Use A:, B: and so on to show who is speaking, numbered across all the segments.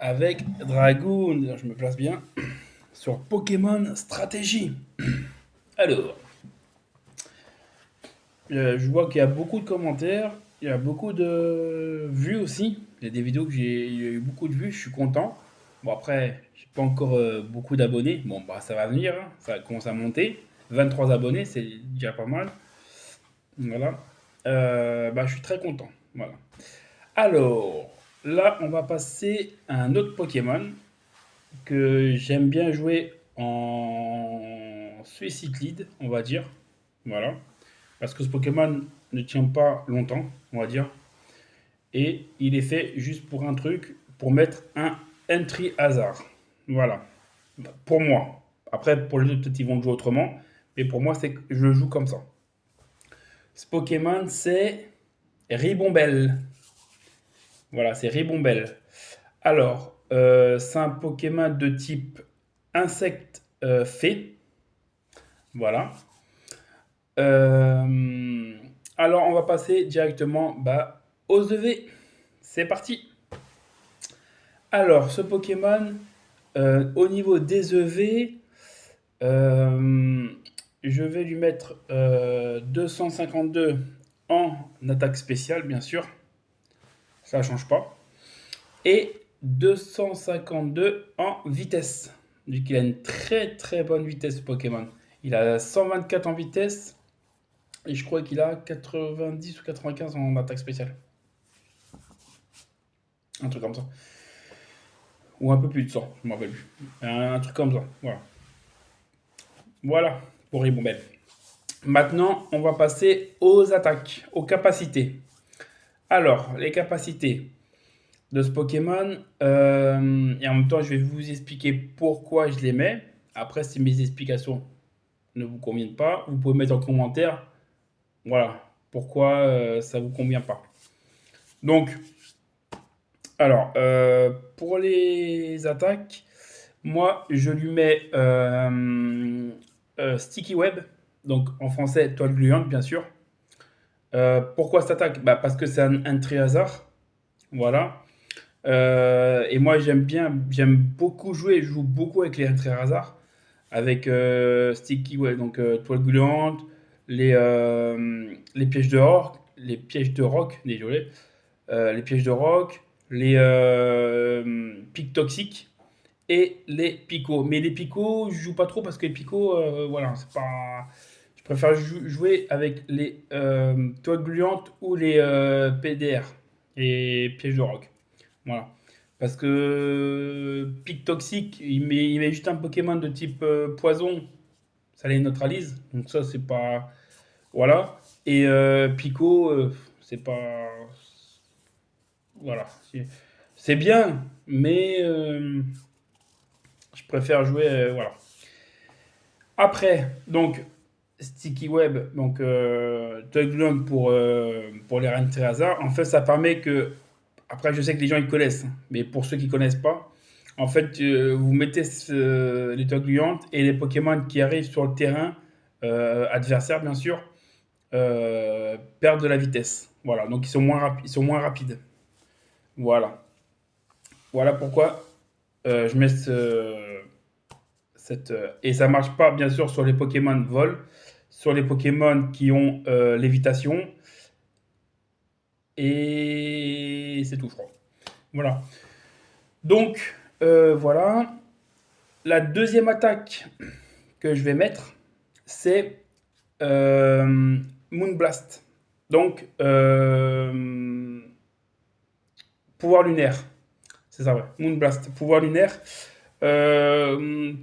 A: avec Dragoon. Je me place bien sur Pokémon Stratégie. Alors, je vois qu'il y a beaucoup de commentaires, il y a beaucoup de vues aussi. Il y a des vidéos il y a eu beaucoup de vues, je suis content. Bon, après, j'ai pas encore beaucoup d'abonnés. Bon, bah, ça va venir, hein. Ça commence à monter. 23 abonnés, c'est déjà pas mal. Voilà. Bah, je suis très content. Voilà. Alors, là, on va passer à un autre Pokémon que j'aime bien jouer en Suicide Lead, on va dire. Voilà. Parce que ce Pokémon ne tient pas longtemps, on va dire. Et il est fait juste pour un truc, pour mettre un entry hasard. Voilà. Pour moi. Après, pour les autres, peut-être ils vont jouer autrement. Mais pour moi, c'est que je le joue comme ça. Ce Pokémon, c'est Ribombelle. Voilà, c'est Ribombelle. Alors, c'est un Pokémon de type insecte fée. Voilà. Euh, alors, on va passer directement aux EV. C'est parti. Alors, ce Pokémon, au niveau des EV, euh, je vais lui mettre 252 en attaque spéciale, bien sûr. Ça ne change pas. Et 252 en vitesse. Vu qu'il a une très très bonne vitesse, ce Pokémon. Il a 124 en vitesse. Et je crois qu'il a 90 ou 95 en attaque spéciale. Un truc comme ça. Ou un peu plus de 100, je ne me rappelle plus. Un truc comme ça. Voilà. Voilà pour Ribombelle. Maintenant, on va passer aux attaques, aux capacités. Alors, les capacités de ce Pokémon, et en même temps, je vais vous expliquer pourquoi je les mets. Après, si mes explications ne vous conviennent pas, vous pouvez mettre en commentaire, voilà, pourquoi ça ne vous convient pas. Donc, alors, pour les attaques, moi, je lui mets Sticky Web, donc en français, toile gluante, bien sûr. Pourquoi cette attaque? Bah, parce que c'est un Triazar, voilà. Et moi, j'aime beaucoup jouer, je joue beaucoup avec les Triazar, avec Sticky Web, donc toile gluante, les pièges de roc, désolé, les pièges de roc, les pics toxiques et les picots. Mais les picots, je joue pas trop parce que les picots, voilà, c'est pas. Je préfère jouer avec les toiles gluantes ou les PDR et pièges de roc. Voilà. Parce que pic toxique, il met juste un Pokémon de type poison, ça les neutralise. Donc ça, c'est pas. Voilà. Et Pico, c'est pas. Voilà. C'est bien, mais je préfère jouer. Voilà. Après, donc, Sticky Web, donc Tugglum pour les Rentes hasard. En fait, ça permet que. Après, je sais que les gens ils connaissent, hein, mais pour ceux qui connaissent pas, en fait, vous mettez les Tuggluantes et les Pokémon qui arrivent sur le terrain adversaire, bien sûr, perdent de la vitesse. Voilà, donc ils sont moins rapides. Voilà. Voilà pourquoi je mets cette. Et ça marche pas, bien sûr, sur les Pokémon vol, sur les Pokémon qui ont lévitation. Et c'est tout, je crois. Voilà. Donc, voilà. La deuxième attaque que je vais mettre, c'est Moonblast. Donc, pouvoir lunaire. C'est ça, ouais. Moonblast, pouvoir lunaire.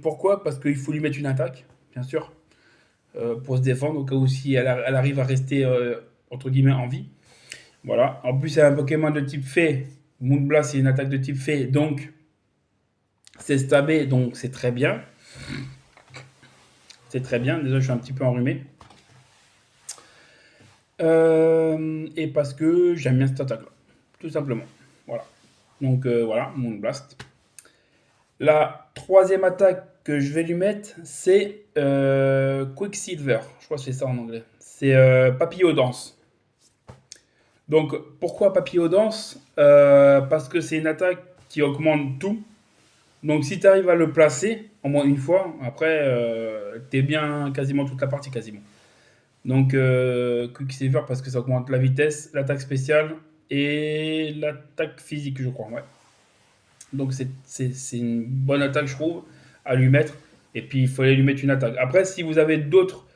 A: Pourquoi? Parce qu'il faut lui mettre une attaque, bien sûr, pour se défendre, au cas où si elle arrive à rester, entre guillemets, en vie. Voilà. En plus, c'est un Pokémon de type fée. Moonblast, c'est une attaque de type fée, donc c'est stabé, donc c'est très bien. C'est très bien. Désolé, je suis un petit peu enrhumé. Et parce que j'aime bien cette attaque-là, tout simplement. Voilà. Donc voilà, Moonblast. La troisième attaque que je vais lui mettre, c'est Quicksilver. Je crois que c'est ça en anglais. C'est Papillodance. Donc pourquoi Papillodance? Parce que c'est une attaque qui augmente tout. Donc si tu arrives à le placer au moins une fois, après, t'es bien quasiment toute la partie quasiment. Donc Quicksilver parce que ça augmente la vitesse, l'attaque spéciale et l'attaque physique, je crois. Ouais. Donc c'est une bonne attaque, je trouve, à lui mettre. Et puis il fallait lui mettre une attaque. Après, si vous avez d'autres,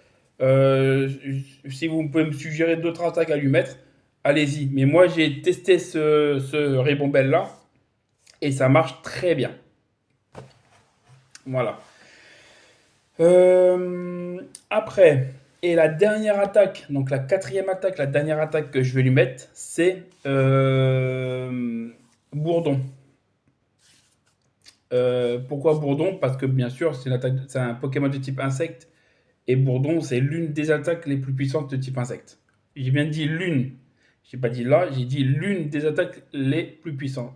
A: euh, si vous pouvez me suggérer d'autres attaques à lui mettre, allez-y. Mais moi, j'ai testé ce Rebond là et ça marche très bien. Voilà. Après, et la dernière attaque, donc la quatrième attaque, la dernière attaque que je vais lui mettre, c'est Bourdon. Pourquoi Bourdon? Parce que bien sûr, c'est un Pokémon de type insecte, et Bourdon, c'est l'une des attaques les plus puissantes de type insecte. J'ai bien dit l'une, j'ai pas dit là, j'ai dit l'une des attaques les plus puissantes.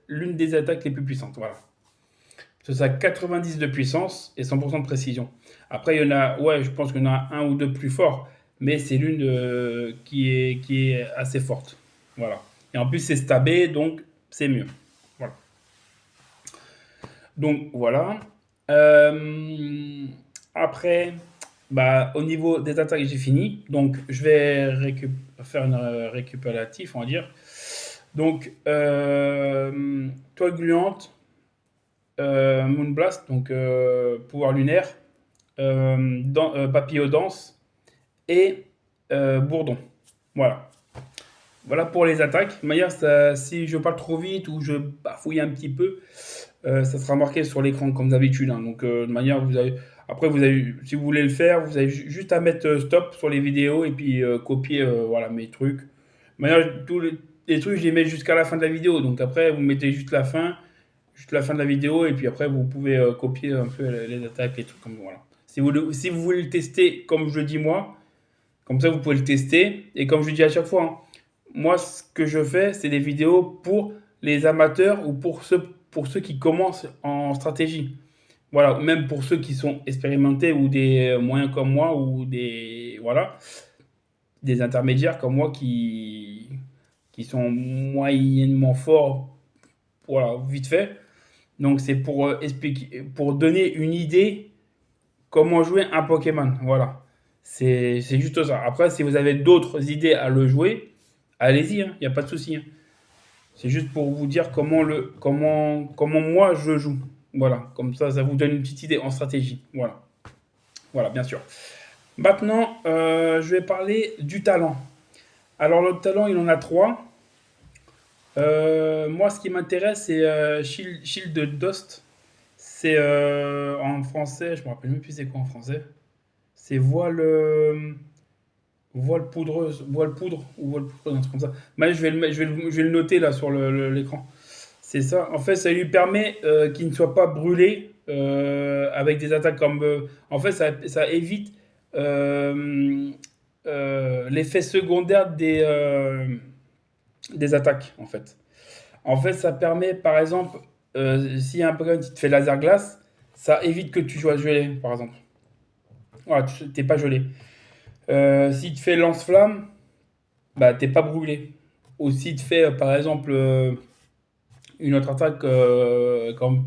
A: L'une des attaques les plus puissantes, voilà. C'est ça, 90 de puissance et 100% de précision. Après, il y en a, ouais, je pense qu'il y en a un ou deux plus forts, mais c'est l'une qui est assez forte. Voilà. Et en plus, c'est stabé, donc c'est mieux. Voilà. Donc voilà. Après, bah, au niveau des attaques, j'ai fini. Donc je vais faire une récupératif, on va dire. Donc, toile gluante, Moonblast, donc pouvoir lunaire, papillon danse et bourdon. Voilà. Voilà pour les attaques. De manière, si je parle trop vite ou je bafouille un petit peu, ça sera marqué sur l'écran comme d'habitude. Hein. Donc, de manière, après, si vous voulez le faire, vous avez juste à mettre stop sur les vidéos et puis copier voilà, mes trucs. De manière, tous les trucs, je les mets jusqu'à la fin de la vidéo. Donc, après, vous mettez juste la fin de la vidéo et puis après, vous pouvez copier un peu les attaques, les trucs comme voilà. Si vous voulez le tester comme je le dis moi, comme ça, vous pouvez le tester. Et comme je dis à chaque fois, hein, moi, ce que je fais, c'est des vidéos pour les amateurs ou pour ceux qui commencent en stratégie. Voilà, même pour ceux qui sont expérimentés ou des moyens comme moi ou voilà, des intermédiaires comme moi qui sont moyennement forts, voilà, vite fait. Donc c'est pour expliquer, pour donner une idée comment jouer un Pokémon. Voilà, c'est juste ça. Après, si vous avez d'autres idées à le jouer, allez-y, il n'y a pas de souci. Hein. C'est juste pour vous dire comment moi je joue. Voilà, comme ça vous donne une petite idée en stratégie. Voilà, voilà, bien sûr. Maintenant, je vais parler du talent. Alors, le talent, il en a trois. Moi, ce qui m'intéresse, c'est Shield Dust. C'est en français, je me rappelle même plus c'est quoi en français. C'est voile poudreuse, voile poudre ou voile poudre, un truc comme ça. Mais je vais le noter là sur l'écran. C'est ça. En fait, ça lui permet qu'il ne soit pas brûlé avec des attaques comme. En fait, ça évite l'effet secondaire des attaques, en fait. En fait, ça permet, par exemple, s'il y a un Pokémon qui te fait laser glace, ça évite que tu sois gelé, par exemple. Voilà, tu n'es pas gelé. S'il te fait lance-flamme, bah, t'es pas brûlé. Ou s'il te fait, par exemple, une autre attaque comme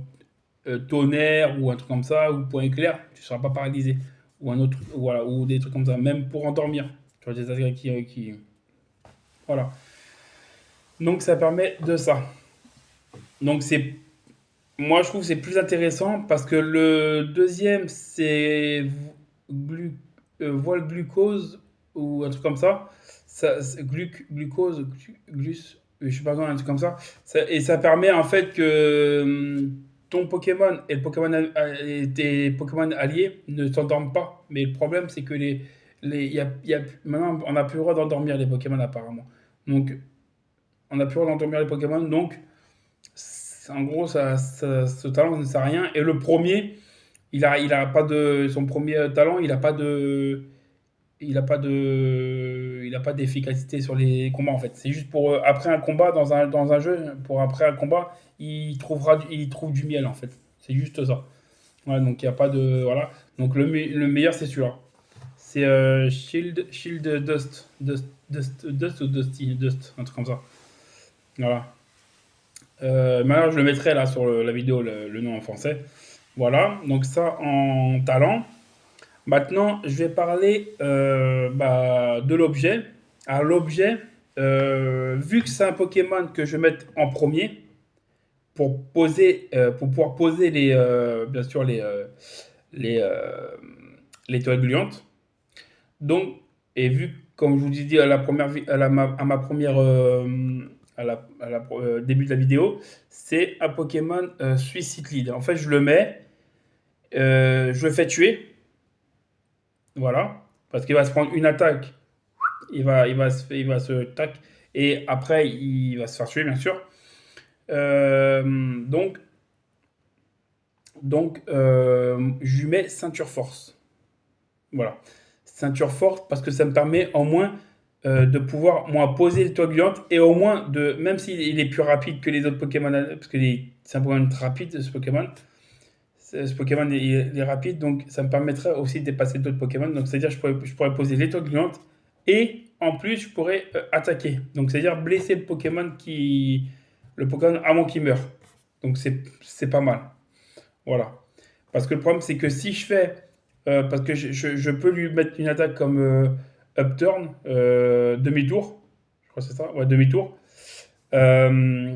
A: tonnerre ou un truc comme ça, ou point éclair, tu ne seras pas paralysé. Ou un autre, voilà, ou des trucs comme ça, même pour endormir. Tu vois, des attaques voilà. Donc ça permet de ça. Donc moi je trouve que c'est plus intéressant parce que le deuxième c'est voile glucose ou un truc comme ça. Glucose, je sais pas comment, un truc comme ça. Et ça permet en fait que ton Pokémon et le Pokémon et tes Pokémon alliés ne s'endorment pas. Mais le problème, c'est que maintenant, on n'a plus le droit d'endormir les Pokémon apparemment. Donc, on n'a plus le droit d'endormir les Pokémon. Donc, en gros, ce talent ne sert à rien. Et le premier, il a pas de son premier talent, il a pas d'efficacité sur les combats en fait. C'est juste pour après un combat dans un jeu, pour après un combat, il trouve du miel en fait. C'est juste ça. Voilà, donc il y a pas de voilà. Donc le meilleur c'est celui-là. C'est Shield Dust ou Dusty Dust, un truc comme ça. Voilà. Maintenant, je le mettrai là sur la vidéo, le nom en français. Voilà, donc ça en talent. Maintenant, je vais parler de l'objet. Alors, l'objet, vu que c'est un Pokémon que je vais mettre en premier, pour pouvoir poser bien sûr les, euh, les toiles gluantes. Donc, et vu, comme je vous ai dit à la première, à ma première, début de la vidéo, c'est un Pokémon Suicide Lead. En fait, je le mets, je le fais tuer, voilà, parce qu'il va se prendre une attaque, il va se tac, et après il va se faire tuer, bien sûr. Euh, donc, je lui mets ceinture force. Voilà. Ceinture forte parce que ça me permet au moins de pouvoir moi poser les toiles gluantes et au moins de même s'il est plus rapide que les autres Pokémon parce que c'est un Pokémon rapide ce Pokémon. Ce Pokémon il est rapide donc ça me permettrait aussi de dépasser d'autres Pokémon. Donc c'est-à-dire je pourrais poser les toiles gluantes et en plus je pourrais attaquer. Donc c'est-à-dire blesser le Pokémon avant qu'il meure. Donc c'est pas mal. Voilà. Parce que le problème, c'est que si je fais. Parce que je peux lui mettre une attaque comme Upturn, demi-tour. Je crois que c'est ça. Ouais, demi-tour. Euh,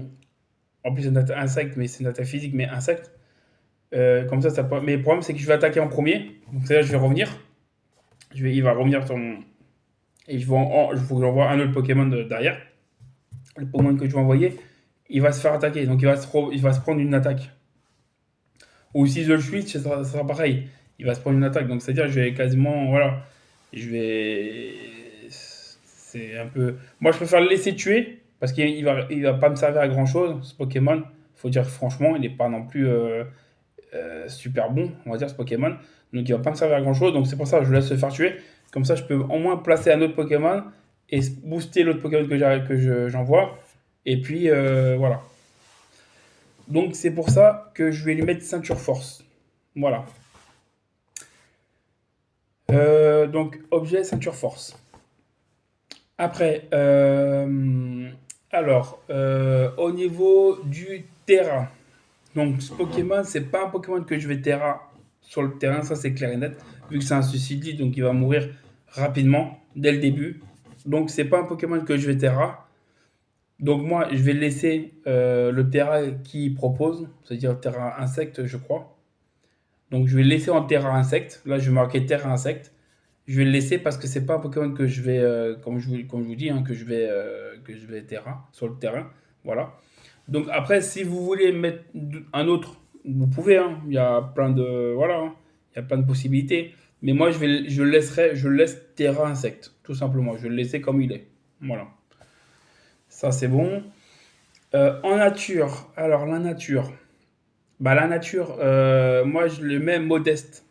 A: En plus, c'est une attaque insecte, mais c'est une attaque physique, mais insecte. Comme ça peut. Mais le problème, c'est que je vais attaquer en premier. Donc, c'est là je vais revenir. Il va revenir sur mon. Et il faut que j'envoie un autre Pokémon derrière. Le Pokémon que je vais envoyer, il va se faire attaquer. Donc, il va se prendre une attaque. Ou si je le switch, ça sera pareil. Il va se prendre une attaque. Donc, c'est-à-dire, je vais quasiment. Voilà. Je vais. C'est un peu. Moi, je préfère le laisser tuer. Parce il va pas me servir à grand-chose, ce Pokémon. Faut dire franchement, il n'est pas non plus super bon, on va dire, ce Pokémon. Donc, il va pas me servir à grand-chose. Donc, c'est pour ça que je le laisse se faire tuer. Comme ça, je peux au moins placer un autre Pokémon et booster l'autre Pokémon j'envoie. Et puis, voilà. Donc, c'est pour ça que je vais lui mettre ceinture force. Voilà. Donc, objet, ceinture force. Après, au niveau du terrain. Donc, ce Pokémon, c'est pas un Pokémon que je vais terra sur le terrain, ça c'est clair et net. Vu que c'est un suicide, donc il va mourir rapidement, dès le début. Donc, c'est pas un Pokémon que je vais terra. Donc, moi, je vais laisser le terra qui propose, c'est-à-dire terra insecte, je crois. Donc, je vais laisser en terra insecte. Là, je vais marquer terra insecte. Je vais le laisser parce que c'est pas un Pokémon que je vais, comme je vous dis, hein, que je vais terrain, sur le terrain. Voilà. Donc après, si vous voulez mettre un autre, vous pouvez. Hein. Il y a plein de, voilà, hein. Il y a plein de possibilités. Mais moi, je le laisse terrain insecte, tout simplement. Je vais le laisser comme il est. Voilà. Ça, c'est bon. En nature, alors la nature. La nature, moi, je le mets modeste.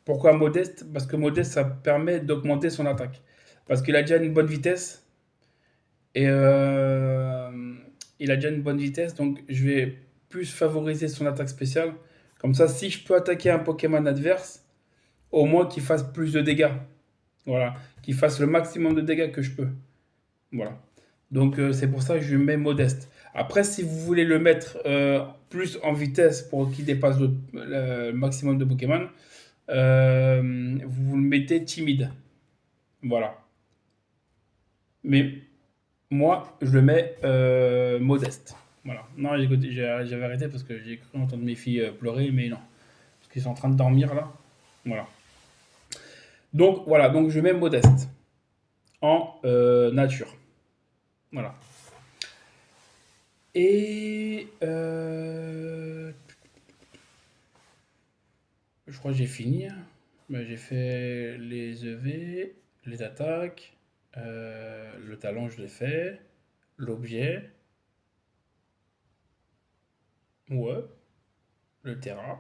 A: Pourquoi modeste? Parce que modeste, ça permet d'augmenter son attaque. Parce qu'il a déjà une bonne vitesse. Et il a déjà une bonne vitesse, donc je vais plus favoriser son attaque spéciale. Comme ça, si je peux attaquer un Pokémon adverse, au moins qu'il fasse plus de dégâts. Voilà. Qu'il fasse le maximum de dégâts que je peux. Voilà. Donc c'est pour ça que je le mets modeste. Après, si vous voulez le mettre plus en vitesse pour qu'il dépasse le maximum de Pokémon, vous le mettez timide. Voilà. Mais moi, je le mets modeste. Voilà. Non, j'avais arrêté parce que j'ai cru entendre mes filles pleurer, mais non. Parce qu'ils sont en train de dormir là. Voilà. Donc voilà, donc je mets modeste en nature. Voilà. Et je crois que j'ai fini. J'ai fait les EV, les attaques, le talent, je l'ai fait, l'objet, ouais, le terrain,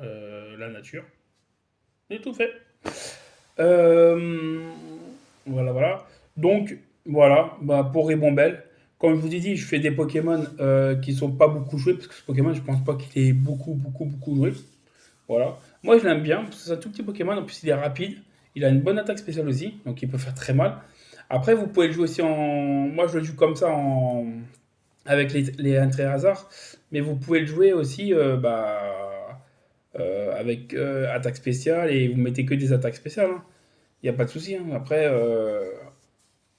A: la nature. J'ai tout fait. Euh, voilà, voilà. Donc, voilà, pour Ribombelle, comme je vous ai dit, je fais des Pokémon qui sont pas beaucoup joués, parce que ce Pokémon, je pense pas qu'il est beaucoup joué. Voilà. Moi, je l'aime bien, parce que c'est un tout petit Pokémon, en plus, il est rapide, il a une bonne attaque spéciale aussi, donc il peut faire très mal. Après, vous pouvez le jouer aussi en. Moi, je le joue comme ça avec les entrées hasard, mais vous pouvez le jouer aussi avec attaque spéciale et vous mettez que des attaques spéciales, hein. Il n'y a pas de souci, hein. Après,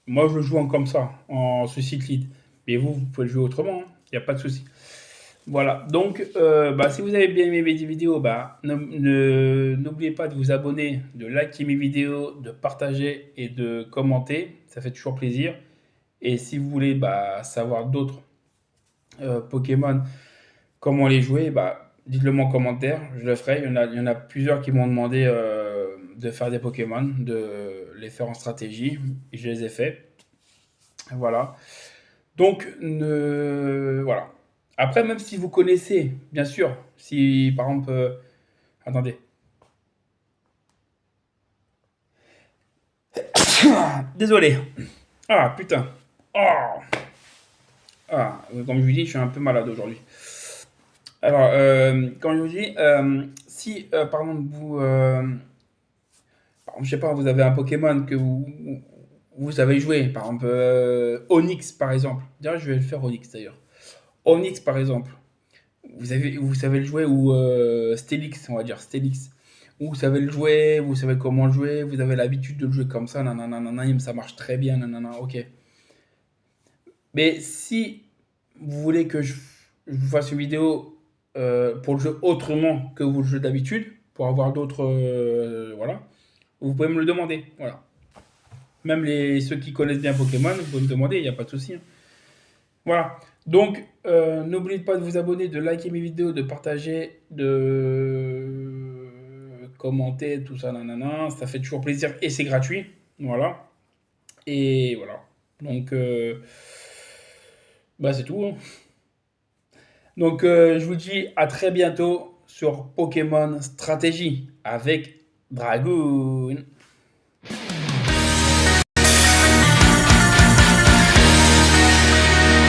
A: moi, je le joue comme ça, en suicide lead. Mais vous, vous pouvez le jouer autrement, hein. Il n'y a pas de souci. Voilà, donc si vous avez bien aimé mes vidéos, n'oubliez pas de vous abonner, de liker mes vidéos, de partager et de commenter, ça fait toujours plaisir. Et si vous voulez savoir d'autres Pokémon, comment les jouer, dites-le moi en commentaire, je le ferai. Il y en a plusieurs qui m'ont demandé de faire des Pokémon, de les faire en stratégie, et je les ai fait. Voilà. Donc, voilà. Après, même si vous connaissez, bien sûr, si par exemple, attendez, désolé. Ah putain. Oh. Ah, comme je vous dis, je suis un peu malade aujourd'hui. Alors, comme je vous dis, si par exemple je sais pas, vous avez un Pokémon que vous savez jouer, par exemple Onyx par exemple. D'ailleurs, je vais le faire Onyx d'ailleurs. Onyx par exemple. Vous savez le jouer ou Steelix, on va dire Steelix. Vous savez le jouer, vous savez comment le jouer, vous avez l'habitude de le jouer comme ça, nanana, nanana, ça marche très bien, nanana, ok. Mais si vous voulez que je vous fasse une vidéo pour le jeu autrement que vous le jouez d'habitude, pour avoir d'autres, voilà, vous pouvez me le demander, voilà. Même ceux qui connaissent bien Pokémon, vous pouvez me demander, il n'y a pas de souci, hein. Voilà. Donc, n'oubliez pas de vous abonner, de liker mes vidéos, de partager, de commenter, tout ça, nanana. Ça fait toujours plaisir et c'est gratuit. Voilà. Et voilà. Donc, c'est tout, hein. Donc, je vous dis à très bientôt sur Pokémon Stratégie avec Dragoon.